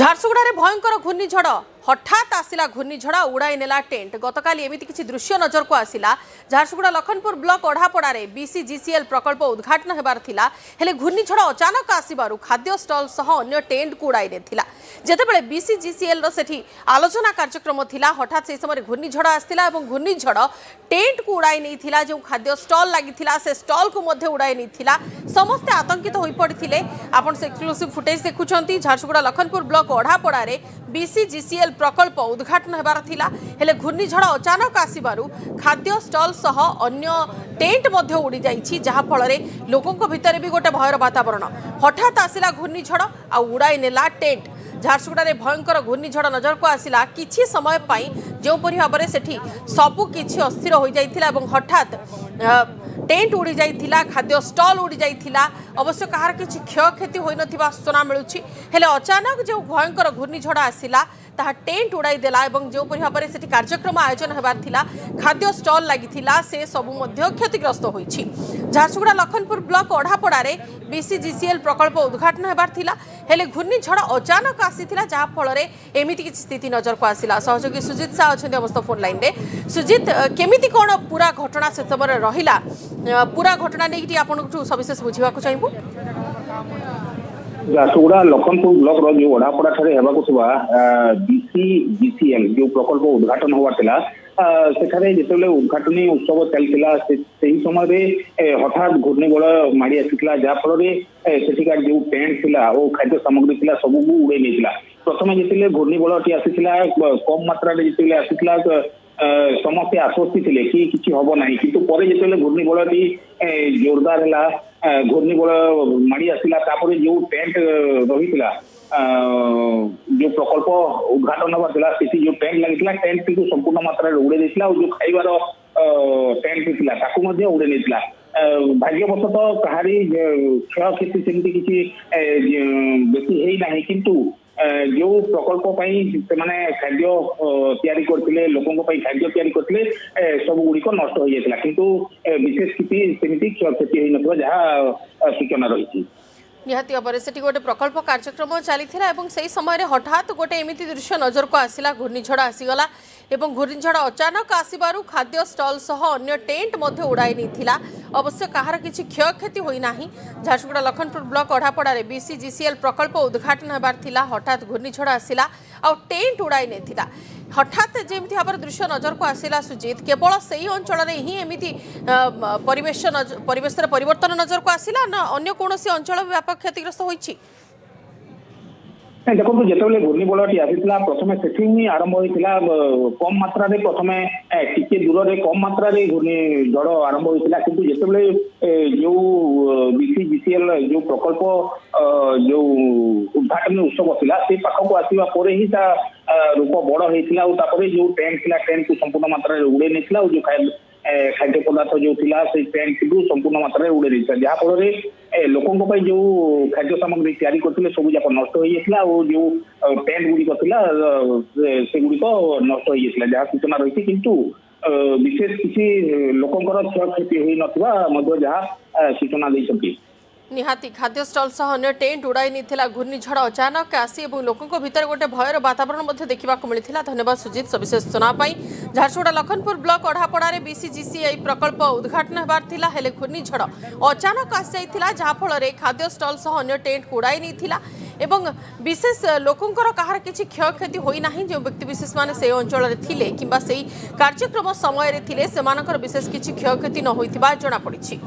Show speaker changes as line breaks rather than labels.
ঝারসুগুড়ার ভয়ঙ্কর ঘূর্ণিঝড় হঠাৎ আসিলা ঘূর্ণিঝড় উড়াই নেলা টেন্ট গতকাল এমিতি কিছু দৃশ্য নজরকু আসিলা ঝারসুগুড়া লখনপুর ব্লক ওঢ়াপড়ারে বিসিজিসিএল প্রকল্প উদ্ঘাটন হেবার থিলা হেলে ঘূর্ণিঝড় অচানক আসিবারু খাদ্য স্টল সহ অন্য টেন্ট কু উড়াই নেথিলা যেতেবেলে বিসিজিসিএল র সেठी আলোচনা কার্যক্রম থিলা হঠাৎ সেই সময় ঘূর্ণিঝড় আসিলা এবং ঘূর্ণিঝড় টেন্ট কু উড়াই নেইথিলা যে খাদ্য স্টল লাগিথিলা সে স্টল কু মধ্যে উড়াই নেইথিলা সমস্তে আতঙ্কিত হই পড়িथिले आपण से एक्सक्लूसिव फुटेज देखुछंती ঝারসুগুড়া লখনপুর ব্লক ওঢ়াপড়ারে বিসিজিসিএল प्रकल्प उद्घाटन हेबार थिला हेले घूर्णिझड़ अचानक आसिबारु खाद्य स्टल सह अन्य टेंट मध्य उड़ी जाइछि जहा फल रे लोकंक भितर भी गोटे भयर वातावरण हठात आसिला घूर्णिझड़ आ उड़ाई नेला टेंट झारसुगुड़ा भयंकर घूर्णिझड़ नजर को आसिला किछि समय पाई जो परि भाबरे सेठी सबु किछि अस्थिर हो जाइथिला एवं हठात टेंट उड़ी जाइथिला खाद्य स्टल उड़ी जाइथिला अवश्य कहार किछि क्षयक्षति होई नथिबा सूचना मिलुछि हेले अचानक जो भयंकर घूर्णिझड़ आसिला ताहा टेंट उड़ाई देला एवं जो परि भाबरे सेठी कार्यक्रम आयोजन हेबार थिला खाद्य स्टल लागिथिला से सबु मध्य क्षतिग्रस्त होइछि झारसुगुड़ा लखनपुर ब्लॉक ओढ़ापड़ारे बीसीजीसीएल प्रकल्प उद्घाटन हेबार थिला हेले घूर्णिझड़ अचानक आसीथिला जहा फल रे एमिति किछि स्थिति नजर को आसिला सहयोगी सुजित सा अछन्ते अवस्था फोन लाइन रे सुजित केमिति कोन पूरा घटना से समय रहिला पूरा घटना नेकी आपनकु सविशेष बुझिबा को चाहबो
झारसुगुड़ा लखनपुर ब्लॉक रो जो ओढ़ापड़ा ठारे हेबाको थिबा बीसीजीसीएल जो प्रकल्प उद्घाटन होवा थिला सेठारे जेतेले उद्घाटनी उत्सव चलतिला सेही समय हठात घूर्णिझड़ माड़ी आसीथिला जहा फल रे सेठिकार जो टेंट थिला ओ खाद्य सामग्री थिला सबु उड़े नेथिला प्रथमे जेतेले घूर्णिझड़टी आसीथिला कम मात्रा रे जेतेले आसीथिला समस्ते आश्वस्ति थे कि किसी हम ना कि जिते घूर्णिझड़ी जोरदार है घूर्णिझड़ माड़ी आसला जो टेंट रही जो प्रकल्प उद्घाटन होगा जो टेंट लगी टेंट टी संपूर्ण मात्रा उड़े देता और जो खाइबार टेंट थी उड़े नहीं भाग्यवशतः कहारी क्षयक्षति सेमती किसी बेसी है किंतु जो प्रकल्प खाद्य तैयारी करथिले लोकंक खाद्य तैयारी करथिले सब गुड़िक नष्ट हो जाता किंतु विशेष किसी क्षयक्षति हो नथिबा जहा सूचना रही
निहाती भाव से गोटे प्रकल्प कार्यक्रम चली से समय हठात गोटे एमती दृश्य नजर को आसला घूर्णिझड़ आसीगला एवं घूर्णिझड़ अचानक आसबार खाद्य स्टल सह अन्य टेंट मध्य उड़ाई नहीं अवश्य कहार किसी क्षयक्षति होना झारसुगुड़ा लखनपुर ब्लॉक ओढ़ापड़ारे बीसीजीसीएल प्रकल्प उद्घाटन होबार थिला हठात घूर्णिझड़ आसला आ टेंट उड़ाई नहीं हठात जमी भाव दृश्य नजर को आसला सुजित केवल से ही अंचल ही एमती परिवेश परिवर्तन नजर को आसला ना अन्य कौन अंचल व्यापक क्षतिग्रस्त होइछि
देखो जिते घूर्णिझड़ी आसीला प्रथम से आरंभ होता कम मात्रा प्रथम टी दूर में कम मात्रा घूर्णिझड़ आरंभ होता कि जिते जो बीसीजीसीएल जो प्रकल्प जो उद्घाटन उत्सव थी पाखक आसवा ही रूप बड़ होता जो टेंट थी टेंट को संपूर्ण मात्रा उड़े नहीं जो खाद्य पदार्थ जो थिला से टेंट को संपूर्ण मात्रा उड़े नहीं जहाँ फल लोकों जो खाद्य सामग्री तैयारी करते सब जाक नष्ट हो जाता और जो टेंट गुड़िक से गुड़िक नष्ट हो जाता जहाँ सूचना रही किंतु विशेष किसी लोकंर क्षयक्षति हो जहाँ सूचना देते
निहाती खाद्य स्टल सह अन्य टेंट उड़ाई नहीं घूर्णिझड़ अचानक आसी लोकों भीतर गोटे भयर वातावरण देखा मिलता धन्यवाद सुजित सविशेष सूचना झारसुगुड़ा लखनपुर ब्लॉक ओढ़ापड़ारे बीसीजीसीएल प्रकल्प उद्घाटन होबार थिला हेले घूर्णिझड़ अचानक आसी जाइथिला जहा फल रे खाद्य स्टल सह अन्य टेंट उड़ाई नहीं एवं विशेष लोकंकर कहार किछि क्षयक्षति होई नाही जो व्यक्ति विशेष माने से अंचल रे थिले किंबा सेही कार्यक्रम समय रे थिले सेमानकर विशेष किछि क्षयक्षति न होइथिबा जणा पड़िछि।